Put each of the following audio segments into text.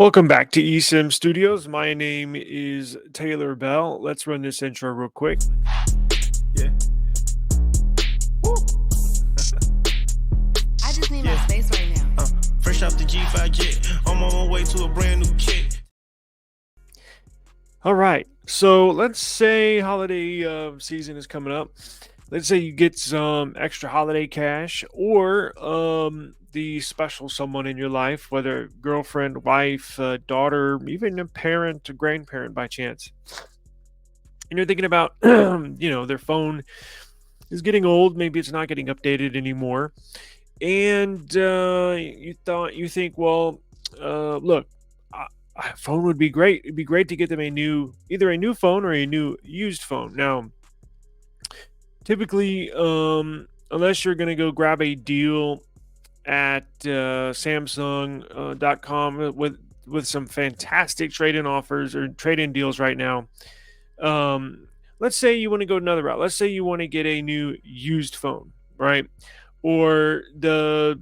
Welcome back to eSIM Studios. My name is Taylor Bell. Let's run this intro real quick. Yeah. Woo. I just need my Yeah. space right now. Fresh off the G5 jet, I'm on my way to a brand new kit. All right. So let's say holiday season is coming up. Let's say you get some extra holiday cash or the special someone in your life, whether girlfriend, wife, daughter, even a parent, a grandparent by chance. And you're thinking about, their phone is getting old. Maybe it's not getting updated anymore. And you think, well, look, a phone would be great. It'd be great to get them either a new phone or a new used phone. Now, typically, unless you're going to go grab a deal at Samsung.com with some fantastic trade-in offers or trade-in deals right now. Let's say you want to go another route. Let's say you want to get a new used phone, right? Or the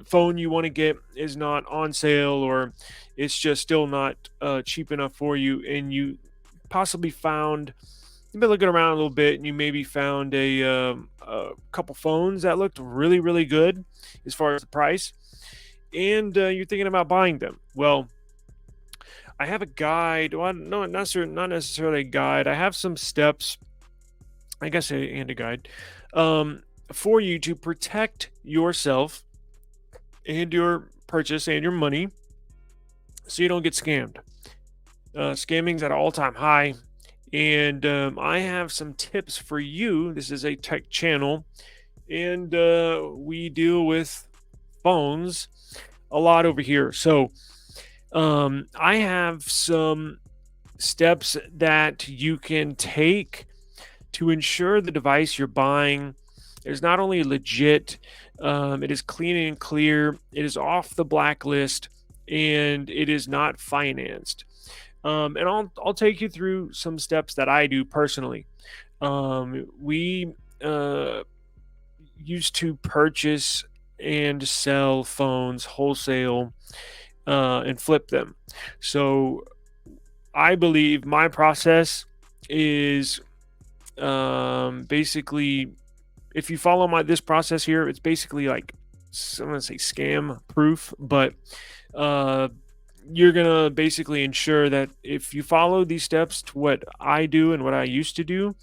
phone you want to get is not on sale, or it's just still not cheap enough for you, and you possibly found you've been looking around a little bit, and you maybe found a couple phones that looked really, really good as far as the price, and you're thinking about buying them. Well, I have a guide. Well, no, not necessarily a guide. I have some steps, I guess, and a guide for you to protect yourself and your purchase and your money, so you don't get scammed. Scamming's at an all-time high, and I have some tips for you. This is a tech channel, and we deal with phones a lot over here. So I have some steps that you can take to ensure the device you're buying is not only legit, it is clean and clear, it is off the blacklist, and it is not financed. And I'll take you through some steps that I do personally. We used to purchase and sell phones wholesale and flip them. So I believe my process is basically, if you follow this process here, it's basically like, I'm gonna say scam proof, but you're gonna basically ensure that if you follow these steps to what I do and what I used to do,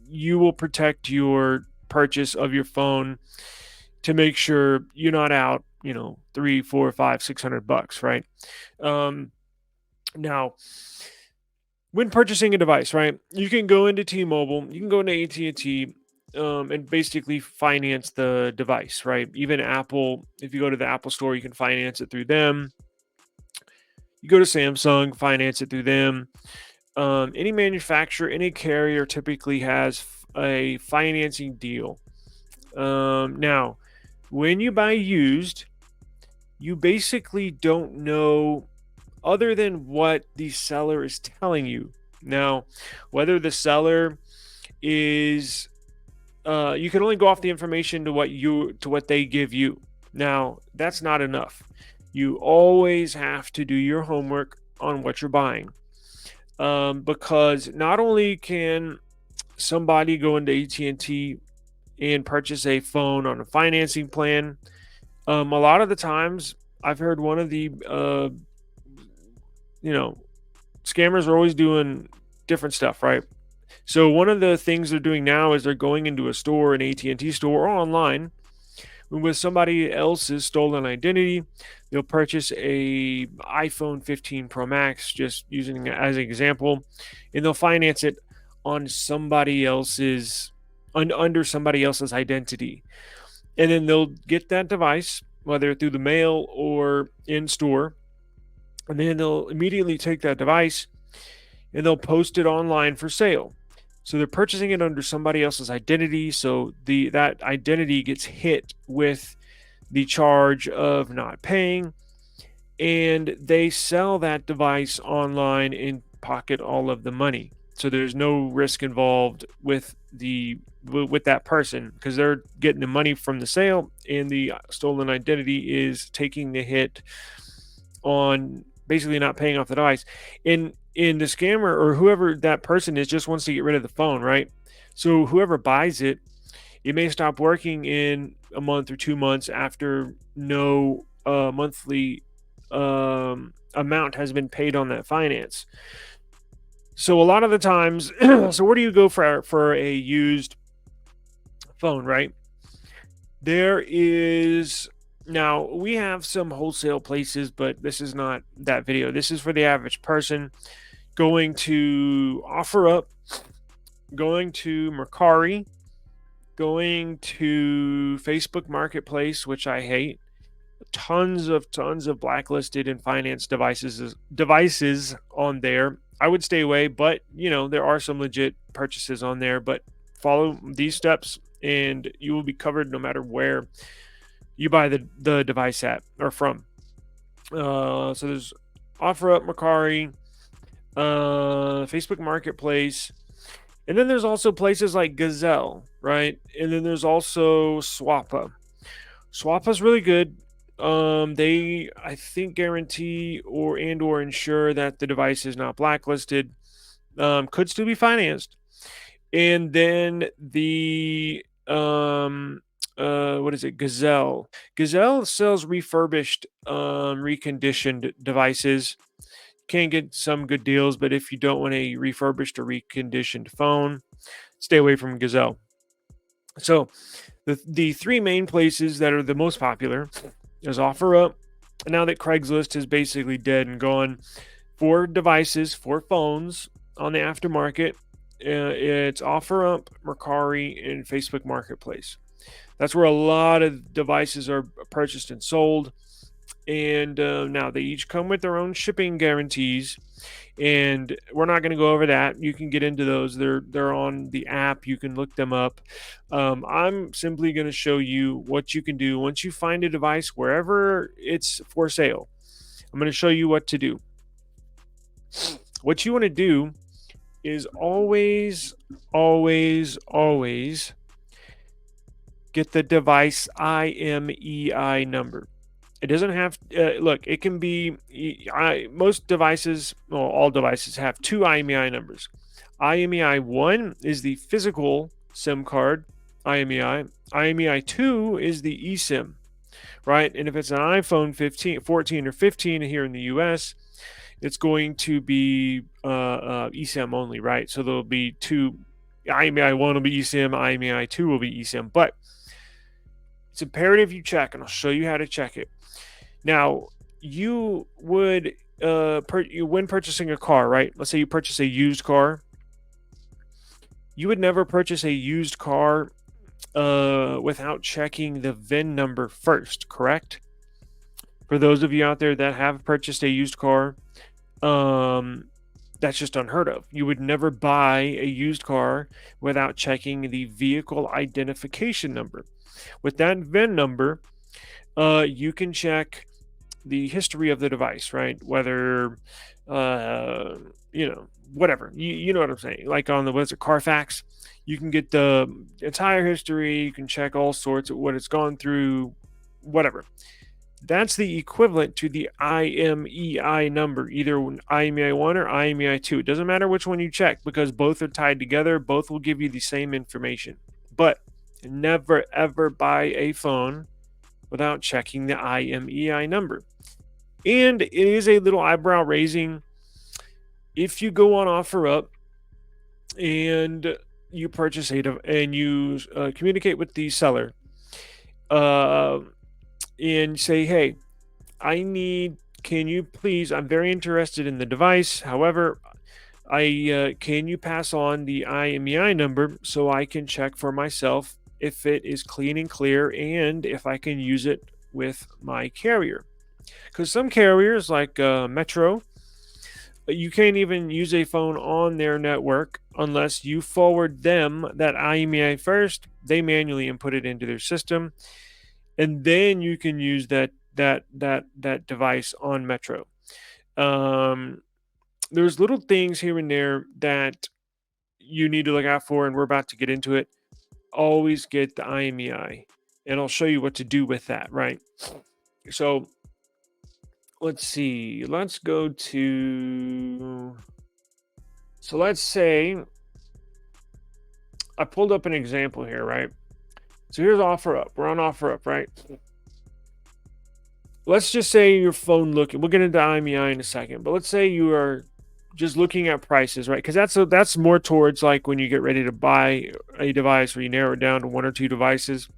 you will protect your purchase of your phone to make sure you're not out, three, four, five, $600, right? Now, when purchasing a device, right, you can go into T-Mobile, you can go into AT&T, and basically finance the device, right? Even Apple, if you go to the Apple store, you can finance it through them. You go to Samsung, finance it through them. Any manufacturer, any carrier typically has a financing deal. Now, when you buy used, you basically don't know other than what the seller is telling you. Now, whether the seller is you can only go off the information to what they give you. Now, that's not enough. You always have to do your homework on what you're buying, because not only can somebody go into AT&T and purchase a phone on a financing plan, a lot of the times I've heard one of the scammers are always doing different stuff, right? So one of the things they're doing now is they're going into a store, an AT&T store, or online with somebody else's stolen identity. They'll purchase a iPhone 15 Pro Max, just using it as an example, and they'll finance it on somebody else's under somebody else's identity. And then they'll get that device, whether through the mail or in store, and then they'll immediately take that device and they'll post it online for sale. So they're purchasing it under somebody else's identity, so that identity gets hit with the charge of not paying, and they sell that device online and pocket all of the money. So there's no risk involved with that person, because they're getting the money from the sale, and the stolen identity is taking the hit on basically not paying off the device. In the scammer, or whoever that person is, just wants to get rid of the phone, right? So whoever buys it, it may stop working in a month or 2 months after no monthly amount has been paid on that finance. So a lot of the times, so where do you go for a used phone, right? There is, now we have some wholesale places, but this is not that video. This is for the average person going to OfferUp, going to Mercari, going to Facebook Marketplace, which I hate. Tons of blacklisted and financed devices on there. I would stay away, but there are some legit purchases on there. But follow these steps, and you will be covered no matter where you buy the device at or from. So there's OfferUp, Mercari, Facebook Marketplace, and then there's also places like Gazelle, right? And then there's also Swappa. Swappa's really good. They, I think, guarantee or ensure that the device is not blacklisted. Could still be financed. And then the what is it? Gazelle. Gazelle sells refurbished, reconditioned devices. Can get some good deals, but if you don't want a refurbished or reconditioned phone, stay away from Gazelle. So the three main places that are the most popular is OfferUp. Now that Craigslist is basically dead and gone, for devices, for phones on the aftermarket, it's OfferUp, Mercari, and Facebook Marketplace. That's where a lot of devices are purchased and sold. And now they each come with their own shipping guarantees, and we're not going to go over that. You can get into those. They're on the app. You can look them up. I'm simply going to show you what you can do once you find a device wherever it's for sale. I'm going to show you what to do. What you want to do is always get the device IMEI number. It doesn't have, look, it can be, most devices, well, all devices have two IMEI numbers. IMEI 1 is the physical SIM card, IMEI. IMEI 2 is the eSIM, right? And if it's an iPhone 14 or 15 here in the US, it's going to be eSIM only, right? So there'll be two, IMEI 1 will be eSIM, IMEI 2 will be eSIM. But it's imperative you check, and I'll show you how to check it. Now, you would, when purchasing a car, right? Let's say you purchase a used car. You would never purchase a used car without checking the VIN number first, correct? For those of you out there that have purchased a used car, that's just unheard of. You would never buy a used car without checking the vehicle identification number. With that VIN number, you can check the history of the device, right? Whether, whatever, you know what I'm saying. Like on the, what's it, Carfax, you can get the entire history. You can check all sorts of what it's gone through, whatever. That's the equivalent to the IMEI number, either IMEI 1 or IMEI 2. It doesn't matter which one you check, because both are tied together. Both will give you the same information. But never ever buy a phone without checking the IMEI number. And it is a little eyebrow raising if you go on OfferUp and you purchase and you communicate with the seller and say, hey, can you please, I'm very interested in the device. However, can you pass on the IMEI number so I can check for myself if it is clean and clear, and if I can use it with my carrier? Because some carriers, like Metro, you can't even use a phone on their network unless you forward them that IMEI first. They manually input it into their system, and then you can use that device on Metro. There's little things here and there that you need to look out for, and we're about to get into it. Always get the IMEI, and I'll show you what to do with that, right? So let's see. Let's go to. So let's say I pulled up an example here, right? So here's OfferUp. We're on OfferUp, right? Let's just say your phone looking. We'll get into IMEI in a second, but let's say you are just looking at prices, right? Because that's more towards like when you get ready to buy a device, where you narrow it down to one or two devices.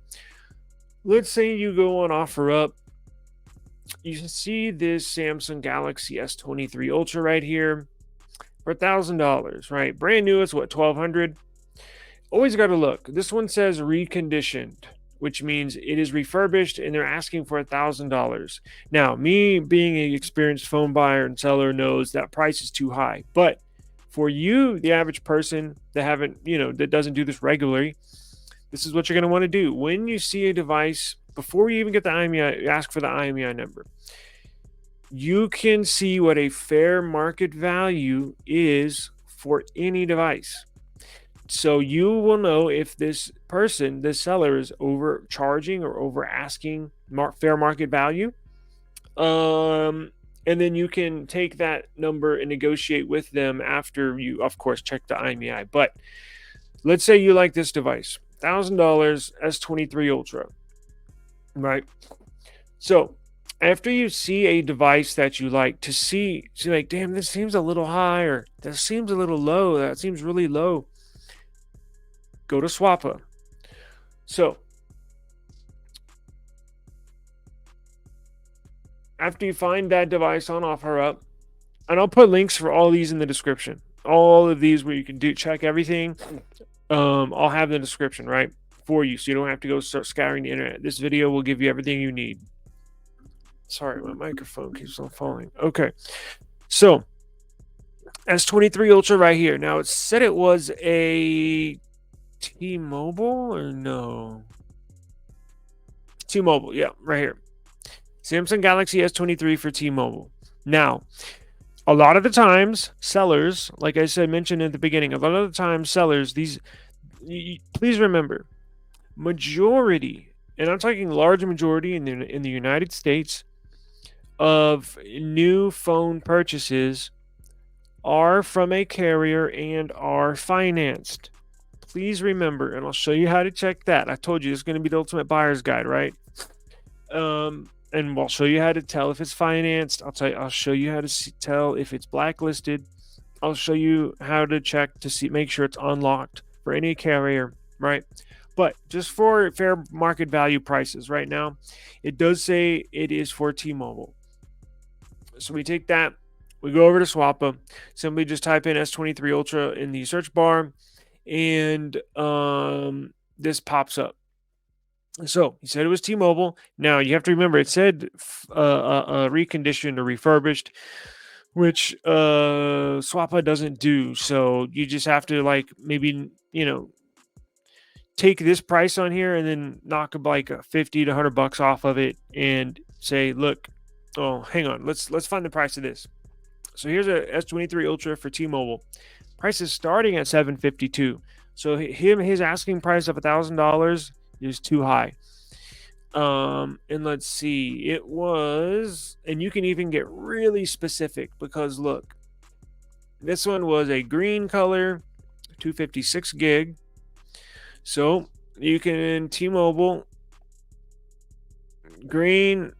Let's say you go on OfferUp. You can see this Samsung Galaxy S23 Ultra right here for $1,000, right? Brand new, it's what, 1,200. Always got to look. This one says reconditioned, which means it is refurbished, and they're asking for $1,000. Now, me being an experienced phone buyer and seller knows that price is too high. But for you, the average person that doesn't do this regularly, this is what you're going to want to do. When you see a device, before you even get the IMEI, ask for the IMEI number. You can see what a fair market value is for any device. So you will know if this seller, is overcharging or over asking fair market value. And then you can take that number and negotiate with them after you, of course, check the IMEI. But let's say you like this device, $1,000 S23 Ultra, right? So after you see a device that you like, see like, damn, this seems a little high, or that seems a little low, that seems really low, go to Swappa. So after you find that device on OfferUp, and I'll put links for all these in the description, all of these where you can check everything. I'll have the description right for you, so you don't have to go start scouring the internet. This video will give you everything you need. Sorry, my microphone keeps on falling. Okay, so S23 Ultra right here. Now it said it was a T-Mobile, or no? T-Mobile, yeah, right here. Samsung Galaxy S23 for T-Mobile. Now, a lot of the times, sellers, like I said, mentioned at the beginning, a lot of the times, sellers, please remember, majority, and I'm talking large majority in the United States, of new phone purchases are from a carrier and are financed. Please remember, and I'll show you how to check that. I told you this is going to be the ultimate buyer's guide, right? And I'll show you how to tell if it's financed. I'll show you how to tell if it's blacklisted. I'll show you how to check to make sure it's unlocked for any carrier, right? But just for fair market value prices right now, it does say it is for T-Mobile. So we take that, we go over to Swappa, simply just type in S23 Ultra in the search bar, and this pops up. So he said it was T-Mobile. Now you have to remember, it said reconditioned or refurbished, which Swappa doesn't do. So you just have to maybe take this price on here and then knock like $50 to $100 off of it and say, look, oh, hang on, let's find the price of this. So here's a S23 Ultra for T-Mobile. Price is starting at $752. So his asking price of $1,000 is too high. And let's see, it was, and you can even get really specific, because look, this one was a green color, 256 gig. So you can T-Mobile green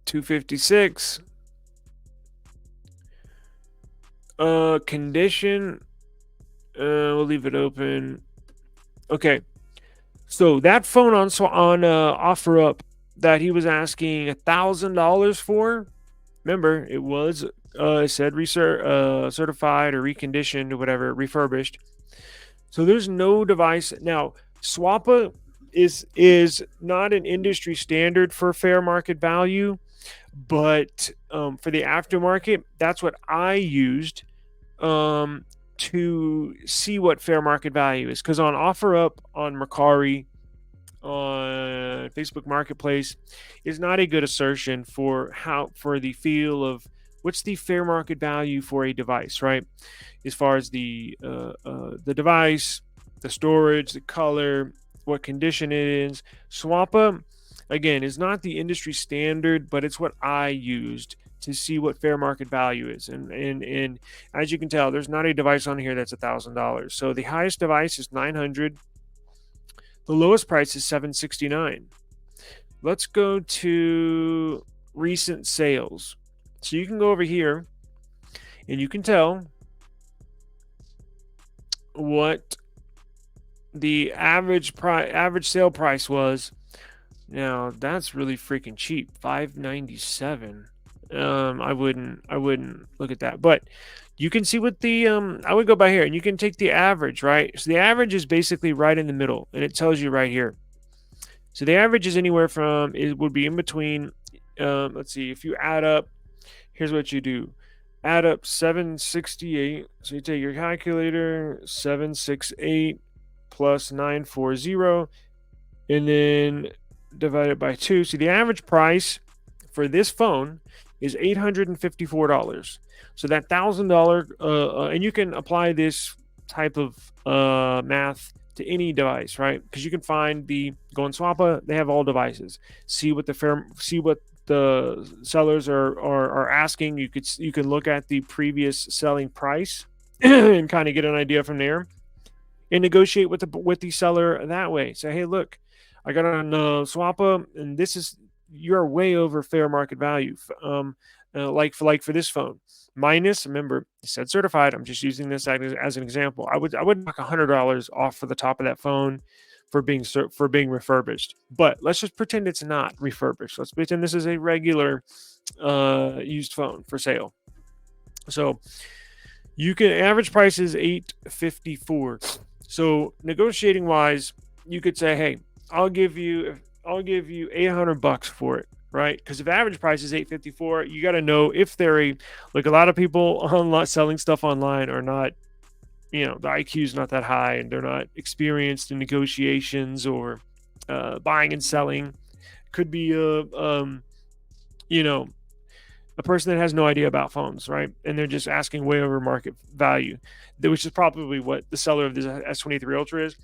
256 condition, we'll leave it open. Okay, so that phone on OfferUp that he was asking $1,000 for, remember, it was said certified or reconditioned or whatever, refurbished. So there's no device. Now, Swappa is not an industry standard for fair market value, but for the aftermarket, that's what I used to see what fair market value is. Because on OfferUp, on Mercari, on Facebook Marketplace, is not a good assertion for the feel of what's the fair market value for a device, right? As far as the device, the storage, the color, what condition it is. Swappa, again, is not the industry standard, but it's what I used to see what fair market value is. And as you can tell, there's not a device on here that's $1,000. So the highest device is 900. The lowest price is 769. Let's go to recent sales. So you can go over here and you can tell what the average sale price was. Now that's really freaking cheap, $597. I wouldn't look at that, but you can see what the I would go by here and you can take the average, right? So the average is basically right in the middle, and it tells you right here. So the average is anywhere from, it would be in between. Let's see, if you add up, here's what you do. Add up 768. So you take your calculator, 768 plus 940, and then divide it by 2. So the average price for this phone is $854. So that $1,000, and you can apply this type of math to any device, right? Because you can find go on Swappa, they have all devices. See what the sellers are asking. You can look at the previous selling price and kind of get an idea from there, and negotiate with the seller that way. Say, hey, look, I got on Swappa, and you're way over fair market value. Like for this phone, minus, remember, it said certified. I'm just using this as an example. I would knock $100 off for the top of that phone for being refurbished. But let's just pretend it's not refurbished. Let's pretend this is a regular used phone for sale. So you can, average price is $854. So negotiating wise, you could say, hey, I'll give you $800 for it, right? Because if average price is $854, you got to know if they're a lot of people selling stuff online are not, the IQ is not that high, and they're not experienced in negotiations or buying and selling. Could be a person that has no idea about phones, right? And they're just asking way over market value, which is probably what the seller of this S23 Ultra is.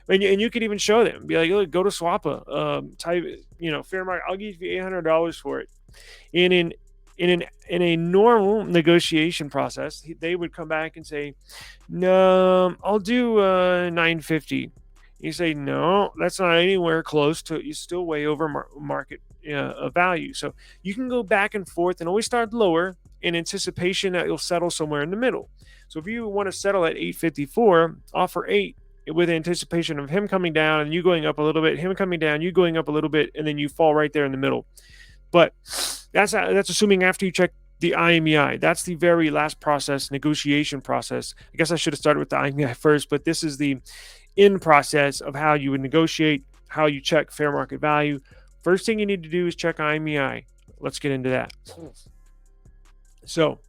And you could even show them, be like, look, go to Swappa, type, fair market. I'll give you $800 for it. And in a normal negotiation process, they would come back and say, no, I'll do $950. You say, no, that's not anywhere close to, you still way over market value. So you can go back and forth and always start lower in anticipation that you'll settle somewhere in the middle. So if you want to settle at $854, offer $8 with anticipation of him coming down and you going up a little bit, him coming down, you going up a little bit, and then you fall right there in the middle. But that's assuming after you check the IMEI. That's the very last process, negotiation process. I guess I should have started with the IMEI first, but this is the in process of how you would negotiate, how you check fair market value. First thing you need to do is check IMEI. Let's get into that. So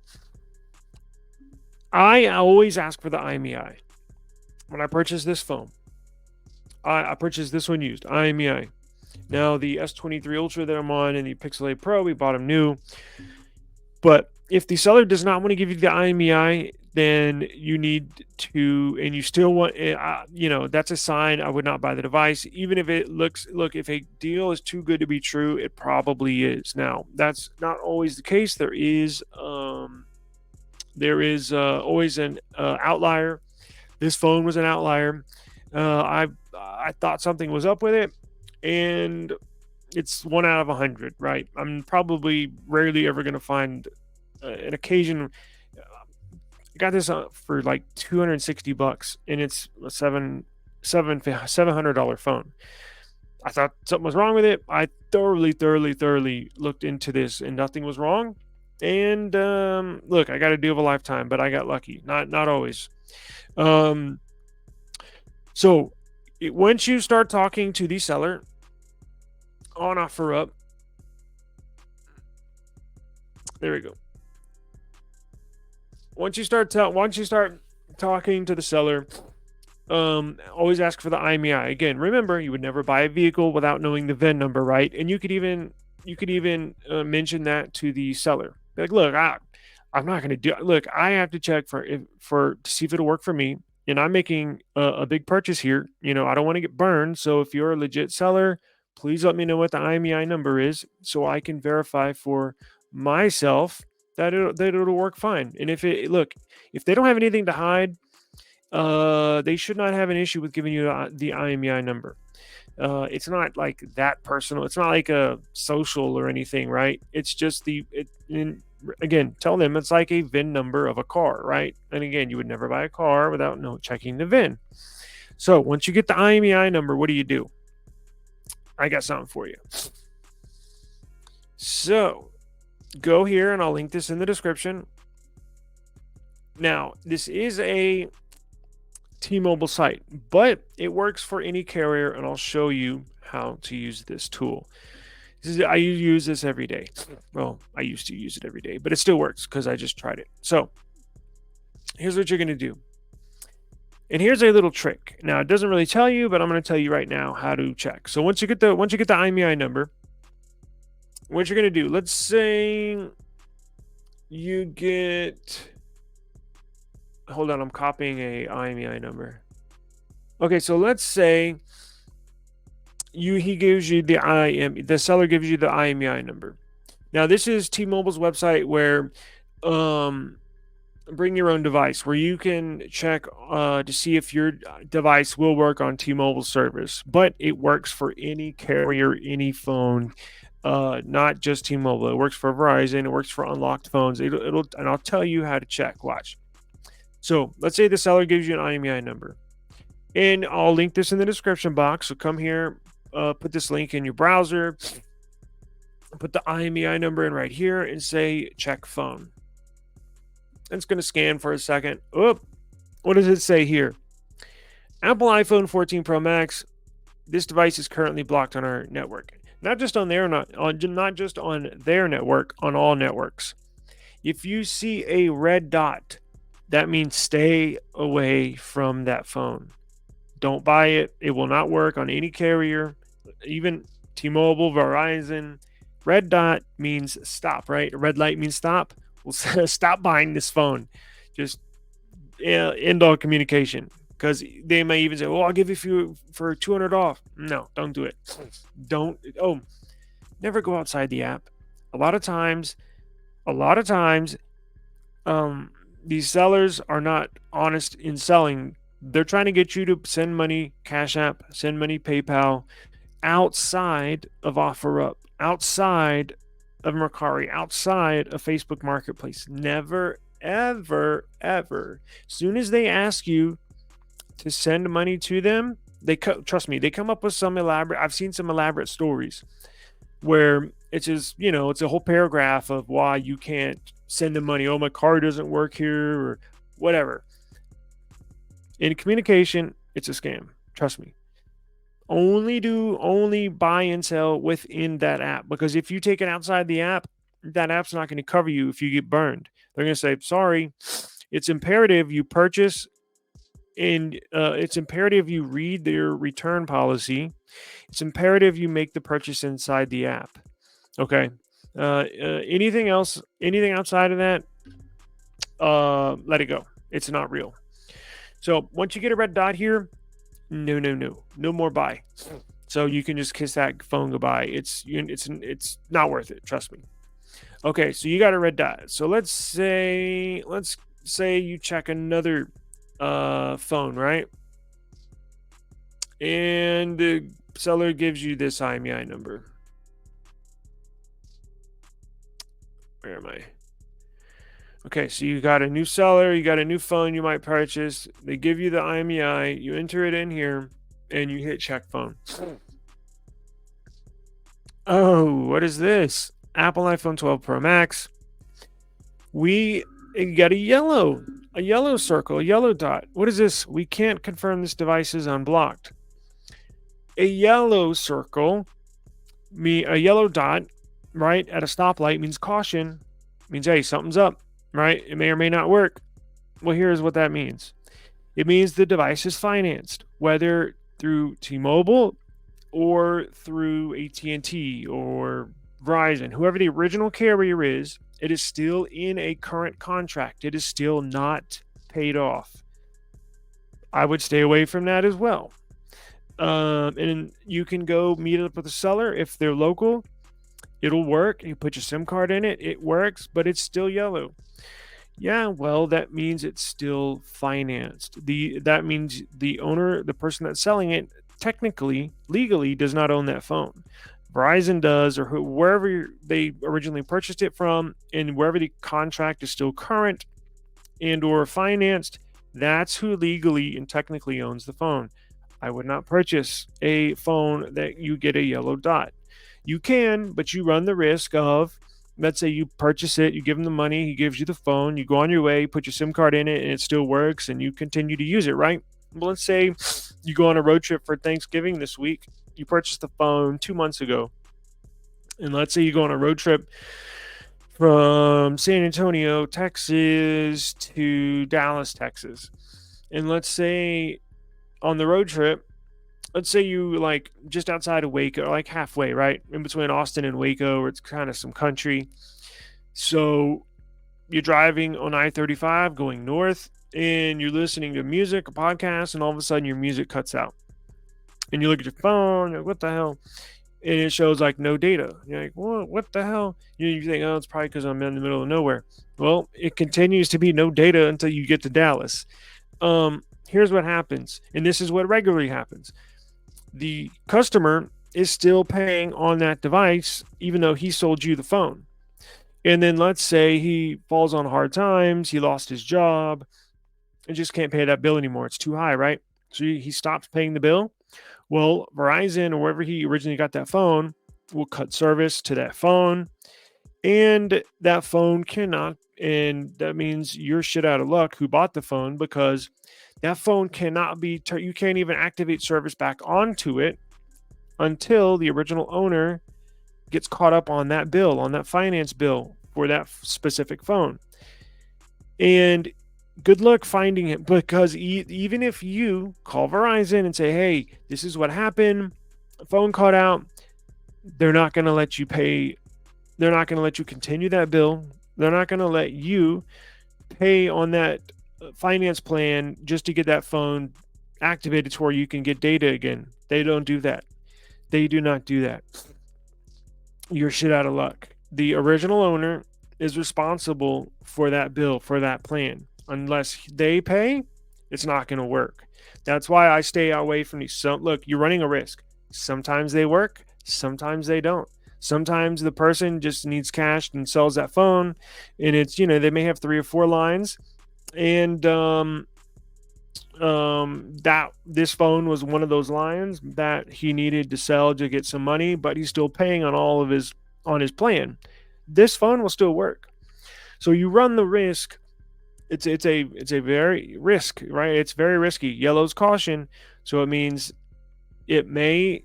I always ask for the IMEI when I purchase this phone. I purchased this one used, IMEI. Now the S23 Ultra that I'm on and the Pixel 8 Pro, we bought them new. But if the seller does not want to give you the IMEI, then you need to, and you still want, that's a sign I would not buy the device. Even if it look, if a deal is too good to be true, it probably is. Now, that's not always the case. There is always an outlier. This phone was an outlier. I thought something was up with it, and it's 1 out of 100, right? I'm probably rarely ever going to find an occasion. I got this for like $260, and it's a $700 phone. I thought something was wrong with it. I thoroughly looked into this, and nothing was wrong. And look, I got a deal of a lifetime, but I got lucky. Not always. So once you start talking to the seller on OfferUp, there we go. Once you start talking to the seller, always ask for the IMEI. Again, remember, you would never buy a vehicle without knowing the VIN number, right? And you could even mention that to the seller. Be like, look, I'm not going to do. Look, I have to check to see if it'll work for me. And I'm making a big purchase here. I don't want to get burned. So if you're a legit seller, please let me know what the IMEI number is so I can verify for myself that it'll work fine. And if they don't have anything to hide, they should not have an issue with giving you the IMEI number. It's not like that personal. It's not like a social or anything, right? It's just again, tell them it's like a VIN number of a car, right? And again, you would never buy a car without checking the VIN. So once you get the IMEI number, what do? I got something for you. So go here, and I'll link this in the description. Now, this is a T-Mobile site, but it works for any carrier, and I'll show you how to use this tool. I use this every day. Well, I used to use it every day, but it still works because I just tried it. So here's what you're going to do. And here's a little trick. Now, it doesn't really tell you, but I'm going to tell you right now how to check. So once you get the IMEI number, what you're going to do, let's say you get, hold on, I'm copying a IMEI number. Okay, so let's say he gives you the seller gives you the IMEI number. Now, this is T-Mobile's website where bring your own device, where you can check to see if your device will work on T-Mobile service, but it works for any carrier, any phone, not just T-Mobile. It works for Verizon. It works for unlocked phones. And I'll tell you how to check. Watch. So let's say the seller gives you an IMEI number, and I'll link this in the description box. So come here, put this link in your browser, put the IMEI number in right here, and say check phone. It's going to scan for a second. Oh, what does it say here? Apple iPhone 14 Pro Max. This device is currently blocked on our network. Not just on not just on their network, on all networks. If you see a red dot, that means stay away from that phone. Don't buy it. It will not work on any carrier, even T-Mobile, Verizon. Red dot means stop, right? Red light means stop. We'll stop buying this phone. Just end all communication, because they may even say, "Oh, I'll give it you for $200 off." No, don't do it. Don't. Oh, never go outside the app. A lot of times, these sellers are not honest in selling. They're trying to get you to send money, Cash App, send money, PayPal, outside of OfferUp, outside of Mercari, outside of Facebook Marketplace. Never, ever, ever. As soon as they ask you to send money to them, trust me, they come up with some elaborate. I've seen some elaborate stories where it's just, it's a whole paragraph of why you can't send them money. Oh, my card doesn't work here, or whatever. In communication, it's a scam. Trust me. Only buy and sell within that app, because if you take it outside the app, that app's not going to cover you if you get burned. They're going to say, sorry. It's imperative you purchase, and it's imperative you read their return policy. It's imperative you make the purchase inside the app. Okay. Anything outside of that, let it go. It's not real. So once you get a red dot here, no more buy. So you can just kiss that phone goodbye. It's not worth it. Trust me. Okay, so you got a red dot. So let's say you check another phone, right? And the seller gives you this IMEI number. Where am I? Okay, so you got a new seller, you got a new phone you might purchase. They give you the IMEI, you enter it in here, and you hit check phone. Oh, what is this? Apple iPhone 12 Pro Max. We got a yellow circle, a yellow dot. What is this? We can't confirm this device is unblocked. A yellow circle, a yellow dot, right, at a stoplight means caution. Means, hey, something's up. Right? It may or may not work. Well, here's what that means. It means the device is financed, whether through T-Mobile or through at&t or Verizon, whoever the original carrier is. It is still in a current contract. It is still not paid off. I would stay away from that as well. And you can go meet up with a seller if they're local. It'll work. You put your SIM card in it, it works, but it's still yellow. Yeah, well, that means it's still financed. That means the owner, the person that's selling it, technically, legally, does not own that phone. Verizon does, or wherever they originally purchased it from, and wherever the contract is still current and or financed, that's who legally and technically owns the phone. I would not purchase a phone that you get a yellow dot. You can, but you run the risk of, let's say you purchase it, you give him the money, he gives you the phone, you go on your way, put your SIM card in it, and it still works, and you continue to use it, right? Well, let's say you go on a road trip for Thanksgiving this week, you purchased the phone 2 months ago, and let's say you go on a road trip from San Antonio, Texas to Dallas, Texas. And let's say on the road trip, let's say you like just outside of Waco, like halfway, right? In between Austin and Waco, where it's kind of some country. So you're driving on I-35 going north and you're listening to music, a podcast, and all of a sudden your music cuts out. And you look at your phone, you're like, what the hell? And it shows like no data. You're like, what the hell? You think, oh, it's probably because I'm in the middle of nowhere. Well, it continues to be no data until you get to Dallas. Here's what happens, and this is what regularly happens. The customer is still paying on that device, even though he sold you the phone. And then let's say he falls on hard times, he lost his job, and just can't pay that bill anymore. It's too high, right? So he stops paying the bill. Well, Verizon or wherever he originally got that phone will cut service to that phone, and that phone cannot. And that means you're shit out of luck who bought the phone, because that phone cannot be, you can't even activate service back onto it until the original owner gets caught up on that bill, on that finance bill for that specific phone. And good luck finding it, because even if you call Verizon and say, hey, this is what happened, phone caught out, they're not going to let you pay. They're not going to let you continue that bill. They're not going to let you pay on that finance plan just to get that phone activated to where you can get data again. They don't do that. They do not do that. You're shit out of luck. The original owner is responsible for that bill, for that plan. Unless they pay, it's not going to work. That's why I stay away from these. So, look, you're running a risk. Sometimes they work, sometimes they don't. Sometimes the person just needs cash and sells that phone, and it's, they may have 3 or 4 lines, and that this phone was one of those lines that he needed to sell to get some money, but he's still paying on his plan. This phone will still work. So you run the risk. It's a very risk, right? It's very risky. Yellow's caution. So it means you may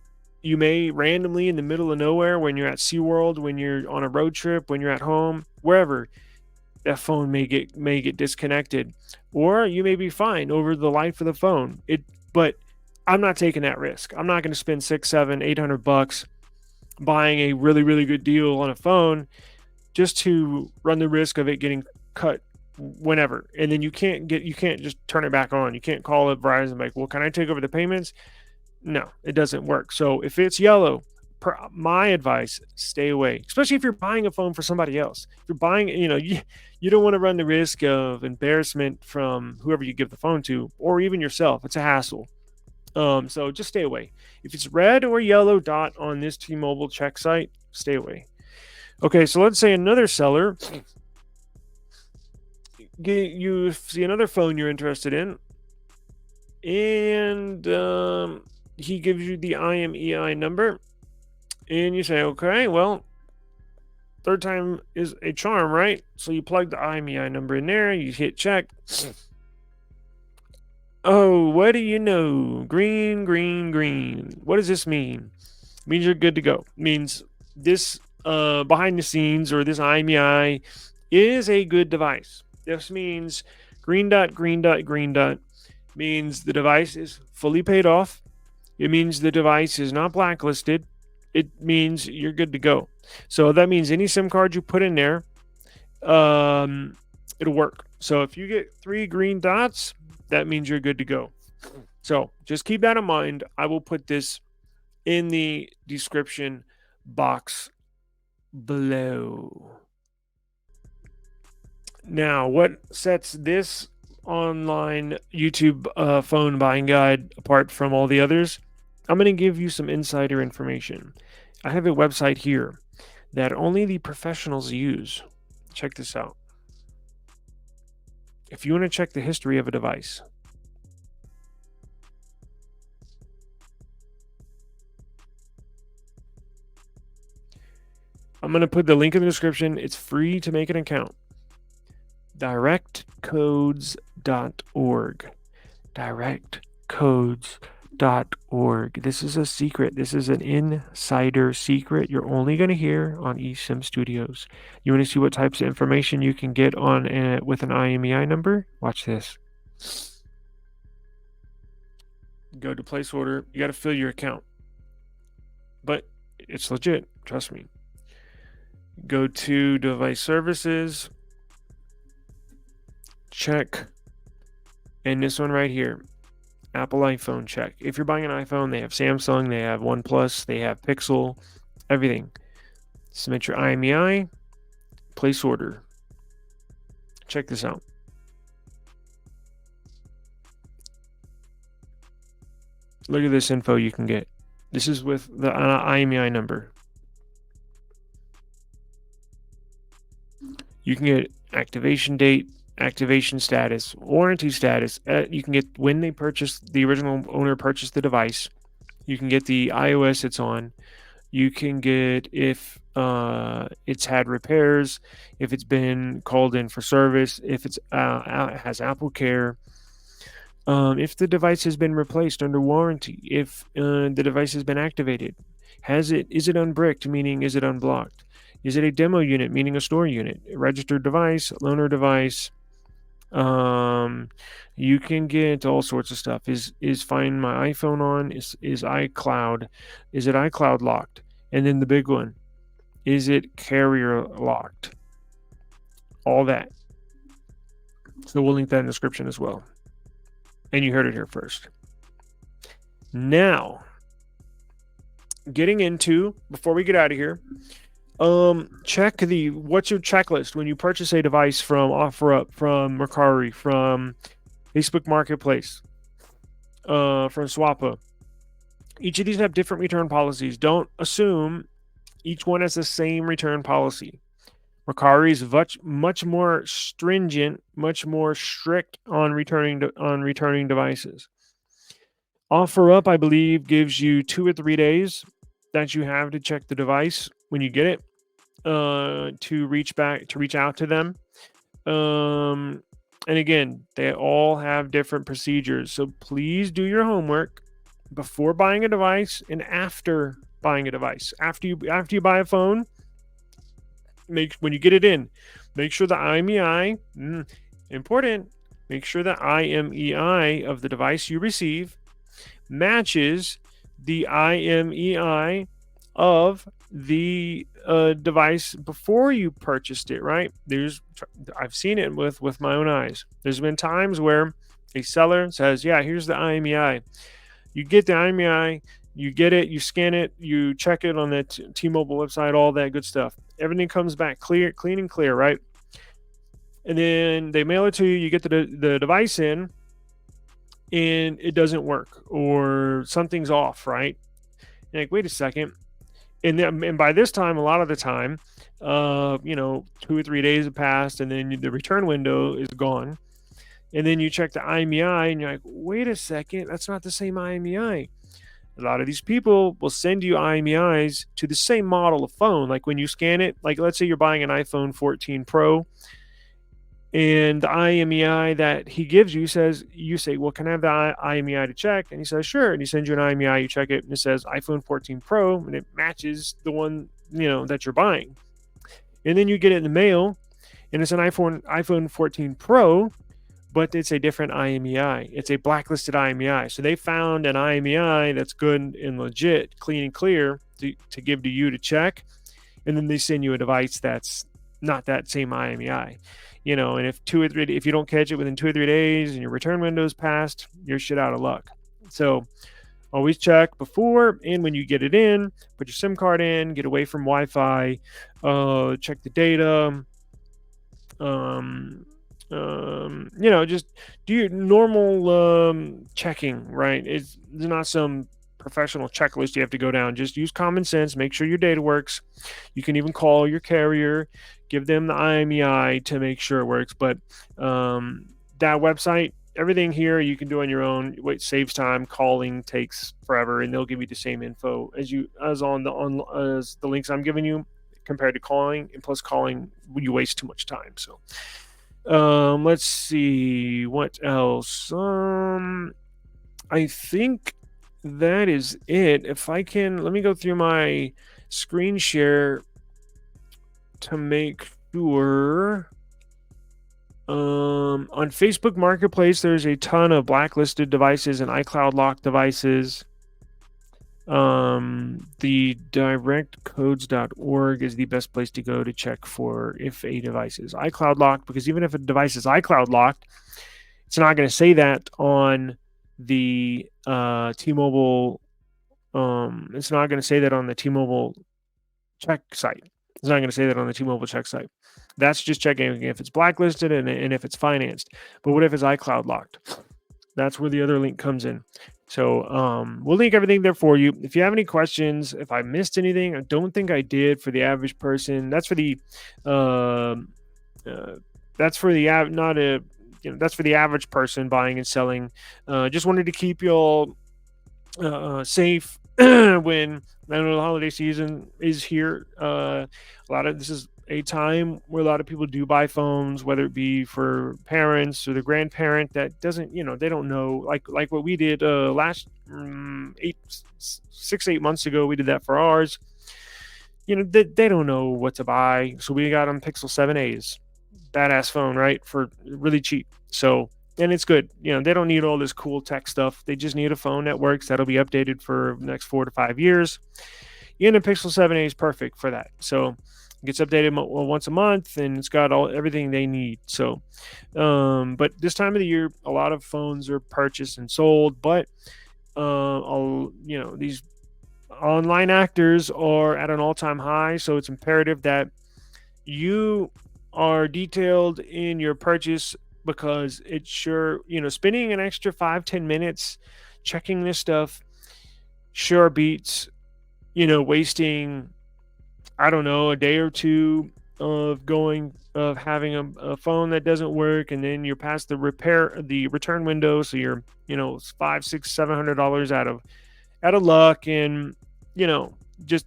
randomly in the middle of nowhere, when you're at SeaWorld, when you're on a road trip, when you're at home, wherever, that phone may get disconnected, or you may be fine over the life of the phone. But I'm not taking that risk. I'm not going to spend $600, $700, $800 buying a really, really good deal on a phone just to run the risk of it getting cut whenever. And then you can't just turn it back on. You can't call up Verizon like, well, can I take over the payments? No, it doesn't work. So if it's yellow, my advice, stay away, especially if you're buying a phone for somebody else. If you're buying, you don't want to run the risk of embarrassment from whoever you give the phone to, or even yourself. It's a hassle. So just stay away. If it's red or yellow dot on this T-Mobile check site, stay away. Okay, so let's say another seller, you see another phone you're interested in, and he gives you the IMEI number, and you say, okay, well, third time is a charm, right? So you plug the IMEI number in there, you hit check. Oh, what do you know? Green, green, green. What does this mean? It means you're good to go. It means this behind the scenes, or this IMEI is a good device. This means green dot, green dot, green dot means the device is fully paid off. It means the device is not blacklisted. It means you're good to go. So that means any SIM card you put in there, it'll work. So if you get 3 green dots, that means you're good to go. So just keep that in mind. I will put this in the description box below. Now, what sets this online YouTube phone buying guide apart from all the others? I'm going to give you some insider information. I have a website here that only the professionals use. Check this out. If you want to check the history of a device, I'm going to put the link in the description. It's free to make an account. Directcodes.org. Directcodes.org. This is a secret. This is an insider secret you're only going to hear on eSIM Studios. You want to see what types of information you can get on with an IMEI number? Watch this. Go to place order. You got to fill your account. But it's legit. Trust me. Go to device services. Check. And this one right here. Apple iPhone check. If you're buying an iPhone, they have Samsung, they have OnePlus, they have Pixel, everything. Submit your IMEI, place order. Check this out. Look at this info you can get. This is with the IMEI number. You can get activation date, activation status, warranty status. You can get when they purchased, the original owner purchased the device. You can get the iOS it's on. You can get if it's had repairs, if it's been called in for service, if it's has Apple Care, if the device has been replaced under warranty, if the device has been activated, is it unbricked, meaning is it unblocked? Is it a demo unit, meaning a store unit? A registered device, loaner device. You can get all sorts of stuff. Is Find My iPhone on? Is iCloud? Is it iCloud locked? And then the big one, is it carrier locked? All that. So we'll link that in the description as well. And you heard it here first. Now, getting into, before we get out of here, check what's your checklist when you purchase a device from OfferUp, from Mercari, from Facebook Marketplace, from Swappa. Each of these have different return policies. Don't assume each one has the same return policy. Mercari is much more stringent, much more strict on returning devices. OfferUp, I believe, gives you 2 or 3 days that you have to check the device when you get it, to reach out to them. And again, they all have different procedures. So please do your homework before buying a device and after buying a device. After you buy a phone, when you get it in, make sure the IMEI, important, make sure the IMEI of the device you receive matches the IMEI of the device before you purchased it, right? I've seen it with my own eyes. There's been times where a seller says, yeah, here's the IMEI. You get the IMEI, you get it, you scan it, you check it on the T-Mobile website, all that good stuff. Everything comes back clean and clear, right? And then they mail it to you, you get the device in, and it doesn't work, or something's off, right? You're like, wait a second. And by this time, a lot of the time, 2 or 3 days have passed, and then the return window is gone. And then you check the IMEI, and you're like, wait a second, that's not the same IMEI. A lot of these people will send you IMEIs to the same model of phone. Like when you scan it, like let's say you're buying an iPhone 14 Pro, and the IMEI that he gives you says, you say, well, can I have the IMEI to check? And he says, sure. And he sends you an IMEI, you check it, and it says iPhone 14 Pro, and it matches the one, that you're buying. And then you get it in the mail, and it's an iPhone 14 Pro, but it's a different IMEI. It's a blacklisted IMEI. So they found an IMEI that's good and legit, clean and clear to give to you to check. And then they send you a device that's not that same IMEI. And if you don't catch it within 2 or 3 days and your return window is passed, you're shit out of luck. So always check before and when you get it in. Put your SIM card in. Get away from Wi-Fi. Check the data. Um, just do your normal checking. Right? There's not some professional checklist you have to go down. Just use common sense. Make sure your data works. You can even call your carrier, give them the IMEI to make sure it works. But that website, everything here you can do on your own. It saves time. Calling takes forever, and they'll give you the same info as the links I'm giving you, compared to calling. And plus, calling, you waste too much time. So let's see what else. I think that is it. If I can, let me go through my screen share to make sure. On Facebook Marketplace, there's a ton of blacklisted devices and iCloud locked devices. The directcodes.org is the best place to go to check for if a device is iCloud locked, because even if a device is iCloud locked, it's not going to say that on the T-Mobile. It's not going to say that on the T-Mobile check site. It's not going to say that on the T-Mobile check site. That's just checking if it's blacklisted and if it's financed. But what if it's iCloud locked? That's where the other link comes in. So we'll link everything there for you. If you have any questions, if I missed anything, I don't think I did. For the average person, that's for the that's for the not a that's for the average person buying and selling. Just wanted to keep you all safe when I know the holiday season is here. This is a time where a lot of people do buy phones, whether it be for parents or the grandparent that doesn't, they don't know, like what we did last 8 months ago. We did that for ours. They don't know what to buy, so we got them Pixel 7As, badass phone, right, for really cheap. So, and it's good. They don't need all this cool tech stuff. They just need a phone that works, that'll be updated for the next 4 to 5 years. And a Pixel 7a is perfect for that. So it gets updated once a month, and it's got everything they need. So but this time of the year, a lot of phones are purchased and sold, but these online actors are at an all-time high. So it's imperative that you are detailed in your purchase, because it's sure, spending an extra 5-10 minutes checking this stuff sure beats, wasting, I don't know, a day or two of having a phone that doesn't work, and then you're past the return window, so you're, $500, $600, $700 out of luck. And just,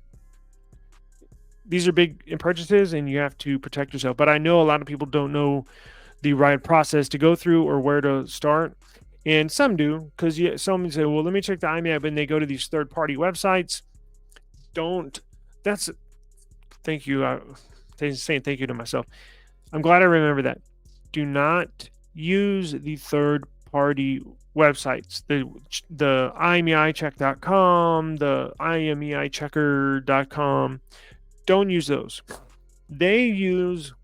these are big purchases, and you have to protect yourself. But I know a lot of people don't know the right process to go through or where to start. And some do, because some say, well, let me check the IMEI, but then they go to these third-party websites. Thank you. Saying thank you to myself. I'm glad I remember that. Do not use the third-party websites, the IMEIcheck.com, the IMEIchecker.com. Don't use those. They use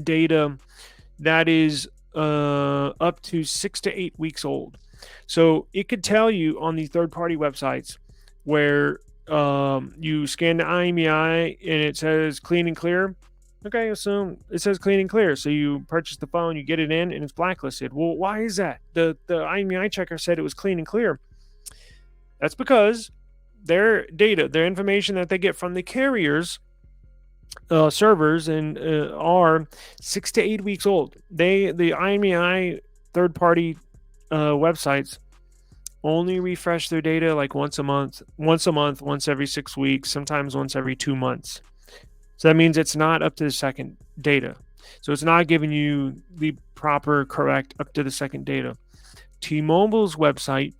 data that is up to 6 to 8 weeks old. So it could tell you on these third-party websites where you scan the IMEI and it says clean and clear. Okay, so it says clean and clear. So you purchase the phone, you get it in, and it's blacklisted. Well, why is that? The IMEI checker said it was clean and clear. That's because their data, their information that they get from the carriers servers and are 6 to 8 weeks old. The IMEI third-party websites only refresh their data like once a month, once every 6 weeks, sometimes once every 2 months. So that means it's not up to the second data. So it's not giving you the proper, correct, up to the second data. T-Mobile's website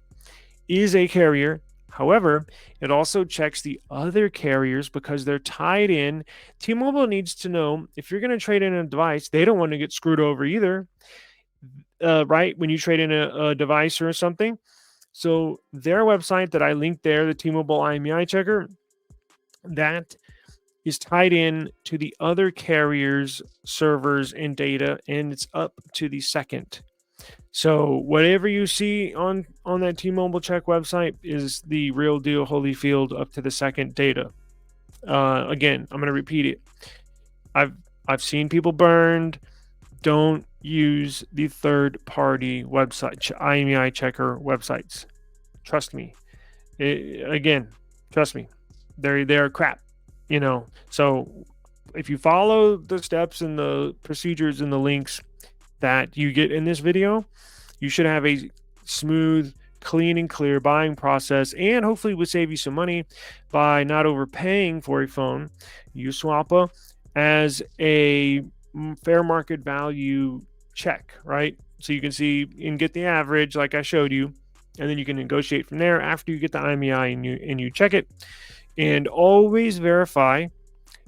is a carrier. However, it also checks the other carriers because they're tied in. T-Mobile needs to know if you're going to trade in a device, they don't want to get screwed over either, right? When you trade in a device or something. So their website that I linked there, the T-Mobile IMEI checker, that is tied in to the other carriers' servers and data, and it's up to the second. So whatever you see on that T-Mobile check website is the real deal Holyfield up to the second data. Again, I'm going to repeat it. I've seen people burned. Don't use the third-party website, IMEI checker websites. Trust me. Again, trust me. They're crap. So if you follow the steps and the procedures and the links that you get in this video, you should have a smooth, clean and clear buying process, and hopefully will save you some money by not overpaying for a phone. Use Swappa as a fair market value check, right? So you can see and get the average like I showed you, and then you can negotiate from there after you get the IMEI and you check it. And always verify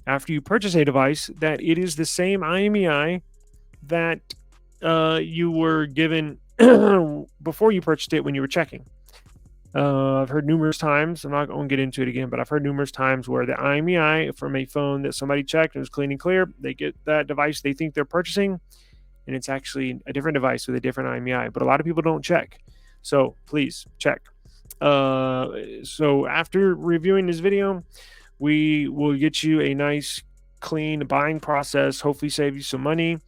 after you purchase a device that it is the same IMEI that you were given before you purchased it when you were checking. I've heard numerous times, I'm not going to get into it again, but I've heard numerous times where the IMEI from a phone that somebody checked and was clean and clear, they get that device they think they're purchasing, and it's actually a different device with a different IMEI. But a lot of people don't check. So please check. So after reviewing this video, we will get you a nice clean buying process, hopefully save you some money,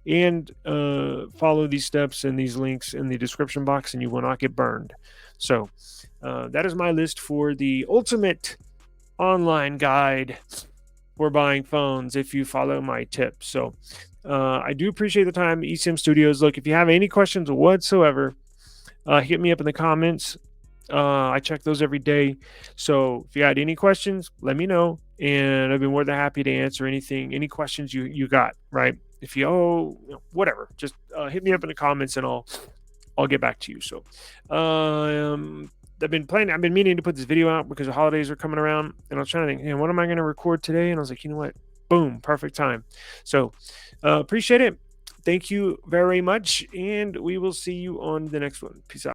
and follow these steps and these links in the description box, and you will not get burned. So that is my list for the ultimate online guide for buying phones if you follow my tips. So I do appreciate the time, eSIM Studios. Look, if you have any questions whatsoever, hit me up in the comments. I check those every day. So if you had any questions, let me know, and I'd be more than happy to answer any questions you got. Right? If you whatever, just hit me up in the comments, and I'll get back to you. So I've been meaning to put this video out because the holidays are coming around, and I was trying to think, what am I going to record today? And I was like, you know what? Boom, perfect time. So appreciate it. Thank you very much, and we will see you on the next one. Peace out.